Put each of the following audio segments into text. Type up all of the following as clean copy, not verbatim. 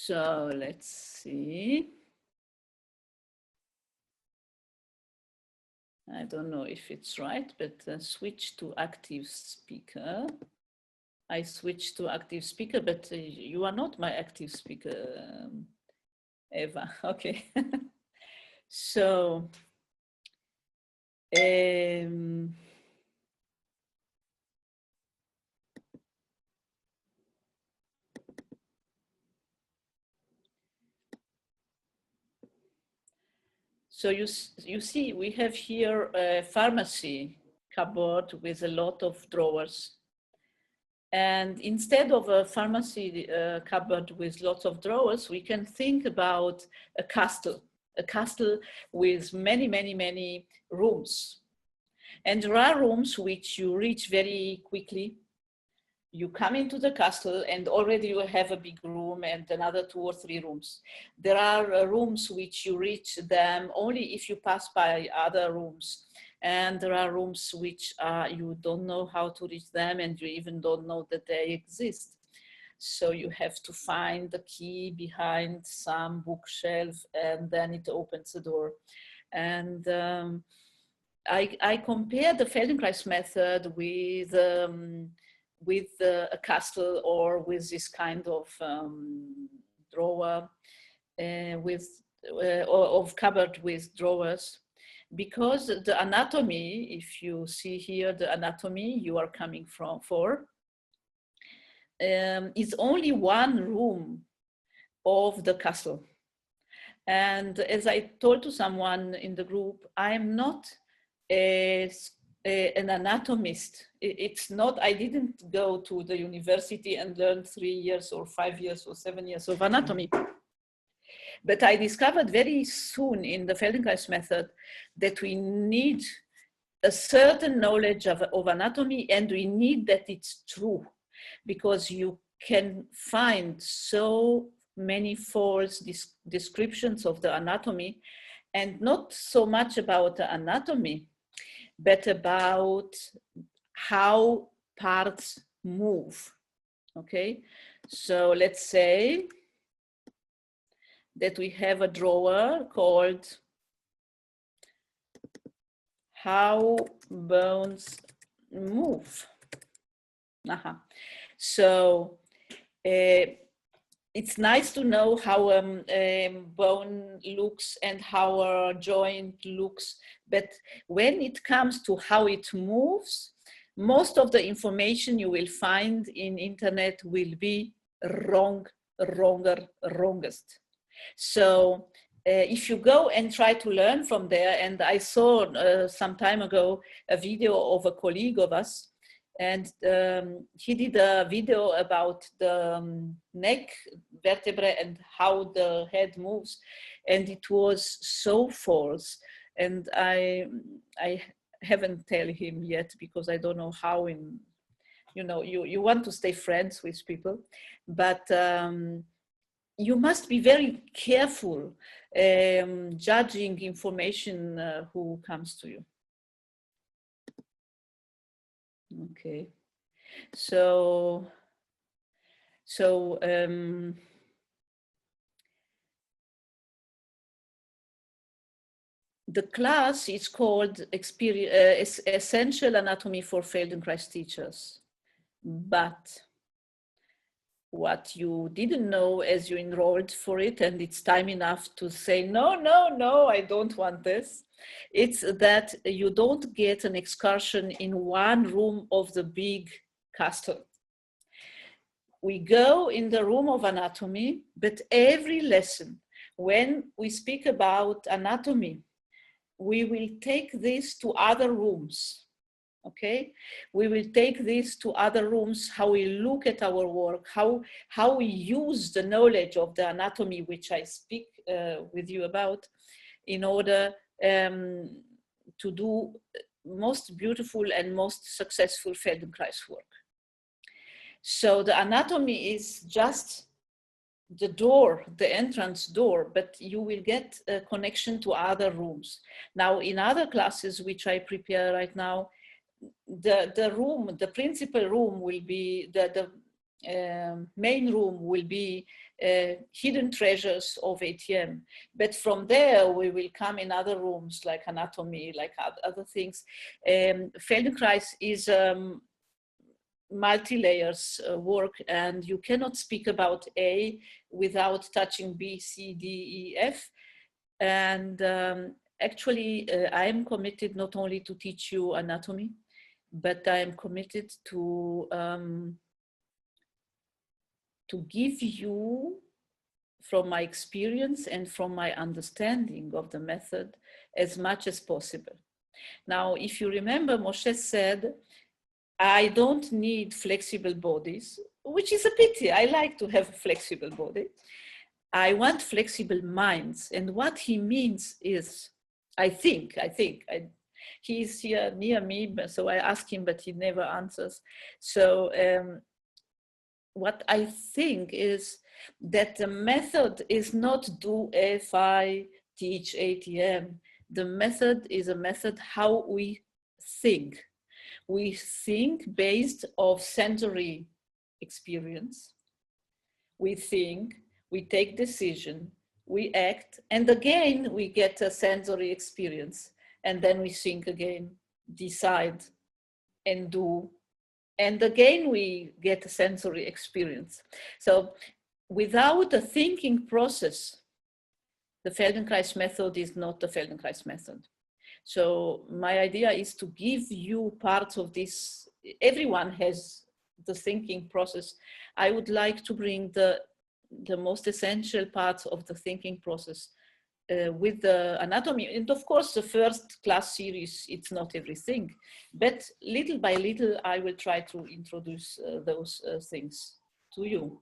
So let's see. I don't know if it's right, but switch to active speaker. I switched to active speaker, but you are not my active speaker, Eva. Okay. So, so you see, we have here a pharmacy cupboard with a lot of drawers. And instead of a pharmacy cupboard with lots of drawers, we can think about a castle with many, many, many rooms. And there are rooms which you reach very quickly. You come into the castle and already you have a big room and another 2 or 3 rooms. There are rooms which you reach them only if you pass by other rooms. And there are rooms which you don't know how to reach them and you even don't know that they exist. So you have to find the key behind some bookshelf and then it opens the door. And I compare the Feldenkrais method with a castle or with this kind of drawer of cupboard with drawers, because the anatomy, if you see here the anatomy you are coming for, is only one room of the castle. And as I told to someone in the group, I'm not an anatomist. It's not, I didn't go to the university and learn 3 years or 5 years or 7 years of anatomy. But I discovered very soon in the Feldenkrais method that we need a certain knowledge of anatomy, and we need that it's true, because you can find so many false descriptions of the anatomy, and not so much about the anatomy, but about how parts move. Okay, so let's say that we have a drawer called How Bones Move. So it's nice to know how a bone looks and how a joint looks, but when it comes to how it moves, most of the information you will find in internet will be wrongest. So if you go and try to learn from there, and I saw some time ago a video of a colleague of us, and he did a video about the neck vertebrae and how the head moves, and it was so false. And I haven't tell him yet, because I don't know how, you want to stay friends with people, but you must be very careful judging information who comes to you. Okay, so the class is called Essential Anatomy for Feldenkrais Teachers, but what you didn't know as you enrolled for it, and it's time enough to say, no, I don't want this. It's that you don't get an excursion in one room of the big castle. We go in the room of anatomy, but every lesson, when we speak about anatomy, we will take this to other rooms. Okay, we will take this to other rooms, how we look at our work, how we use the knowledge of the anatomy, which I speak with you about, in order to do most beautiful and most successful Feldenkrais work. So the anatomy is just the door, the entrance door, but you will get a connection to other rooms. Now, in other classes, which I prepare right now, the room, the principal room will be, the main room will be hidden treasures of ATM. But from there, we will come in other rooms like anatomy, like other things. Feldenkrais is multi-layers work, and you cannot speak about A without touching B, C, D, E, F. And actually, I am committed not only to teach you anatomy, but I am committed to give you, from my experience and from my understanding of the method, as much as possible. Now, if you remember, Moshe said, I don't need flexible bodies, which is a pity. I like to have a flexible body. I want flexible minds. And what he means is, I think, he's here near me, so I ask him, but he never answers. So what I think is that the method is not do if I teach ATM. The method is a method how we think. We think based of sensory experience. We think, we take decision, we act, and again, we get a sensory experience. And then we think again, decide, and do. And again, we get a sensory experience. So without a thinking process, the Feldenkrais method is not the Feldenkrais method. So my idea is to give you parts of this. Everyone has the thinking process. I would like to bring the most essential parts of the thinking process with the anatomy. And of course, the first class series, it's not everything, but little by little, I will try to introduce those things to you.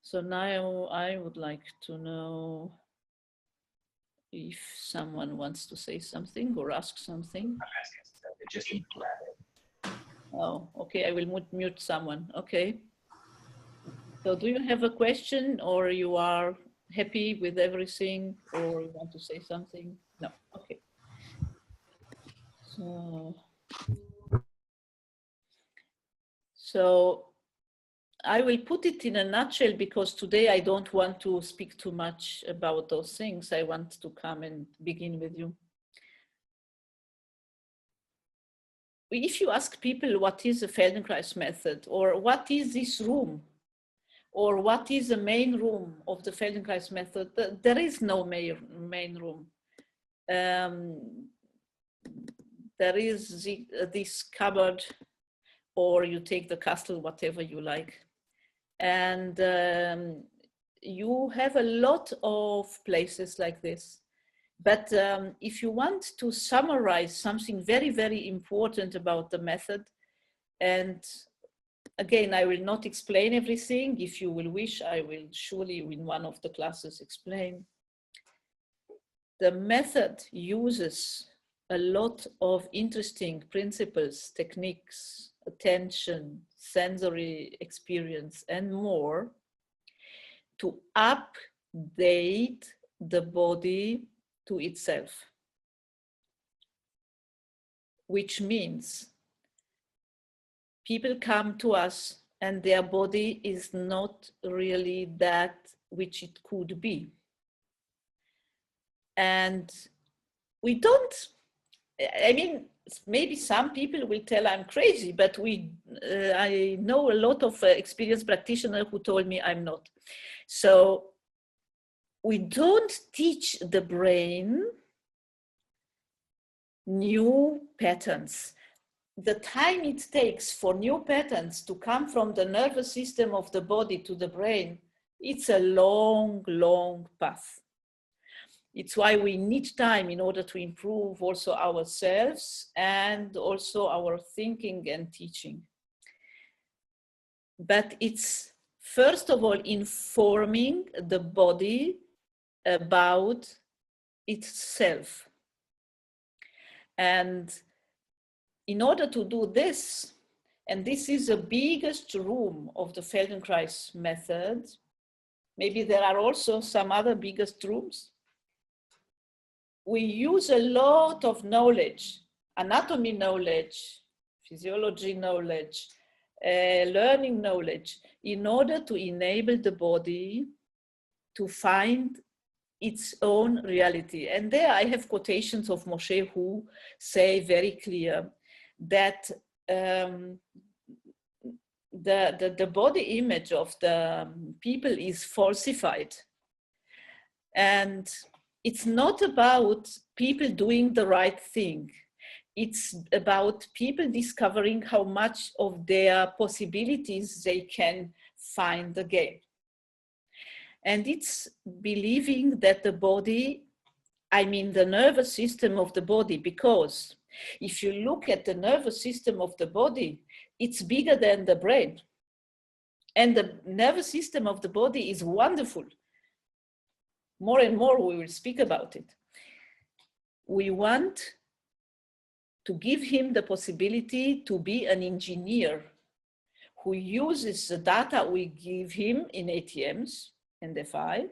So now I would like to know if someone wants to say something or ask something. Oh, okay, I will mute someone, okay. So do you have a question, or you are happy with everything, or you want to say something? No, okay. So I will put it in a nutshell, because today I don't want to speak too much about those things. I want to come and begin with you. If you ask people what is the Feldenkrais method, or what is this room, or what is the main room of the Feldenkrais method, there is no main room. There is this cupboard, or you take the castle, whatever you like. And you have a lot of places like this. But if you want to summarize something very, very important about the method, and again, I will not explain everything. If you will wish, I will surely in one of the classes explain. The method uses a lot of interesting principles, techniques, attention, sensory experience, and more to update the body to itself. Which means people come to us and their body is not really that which it could be. And we don't, I mean, maybe some people will tell I'm crazy, but I know a lot of experienced practitioners who told me I'm not. So we don't teach the brain new patterns. The time it takes for new patterns to come from the nervous system of the body to the brain, it's a long, long path. It's why we need time in order to improve also ourselves and also our thinking and teaching. But it's first of all informing the body about itself. And in order to do this, and this is the biggest room of the Feldenkrais method, maybe there are also some other biggest rooms, we use a lot of knowledge, anatomy knowledge, physiology knowledge, learning knowledge in order to enable the body to find its own reality. And there I have quotations of Moshe who say very clear that the body image of the people is falsified. And it's not about people doing the right thing. It's about people discovering how much of their possibilities they can find again. And it's believing that the body, I mean the nervous system of the body, because if you look at the nervous system of the body, it's bigger than the brain. And the nervous system of the body is wonderful. More and more we will speak about it. We want to give him the possibility to be an engineer who uses the data we give him in ATMs and FI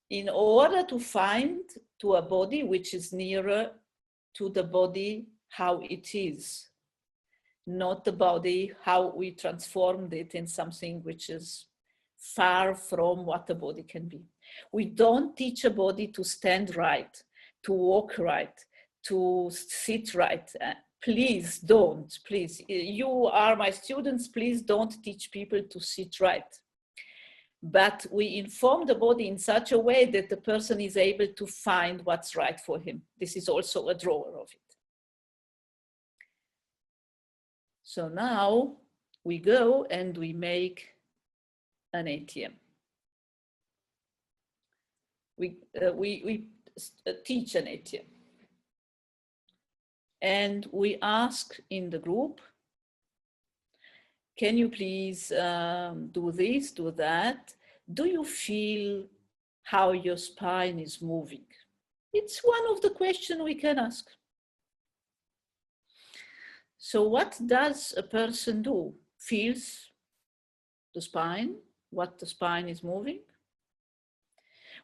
in order to find to a body which is nearer to the body how it is, not the body how we transformed it in something which is far from what the body can be. We don't teach a body to stand right, to walk right, to sit right. Please don't, please. You are my students, please don't teach people to sit right. But we inform the body in such a way that the person is able to find what's right for him. This is also a drawer of it. So now we go and we make an ATM. We teach an ATM. And we ask in the group, can you please do this, do that? Do you feel how your spine is moving? It's one of the questions we can ask. So what does a person do? Feels the spine, what the spine is moving?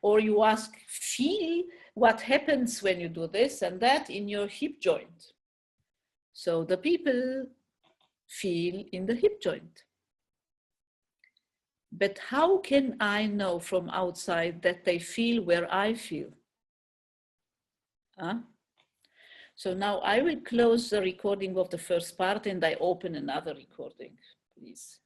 Or you ask, feel what happens when you do this and that in your hip joint. So the people feel in the hip joint. But how can I know from outside that they feel where I feel? Huh? So now I will close the recording of the first part and I open another recording, please.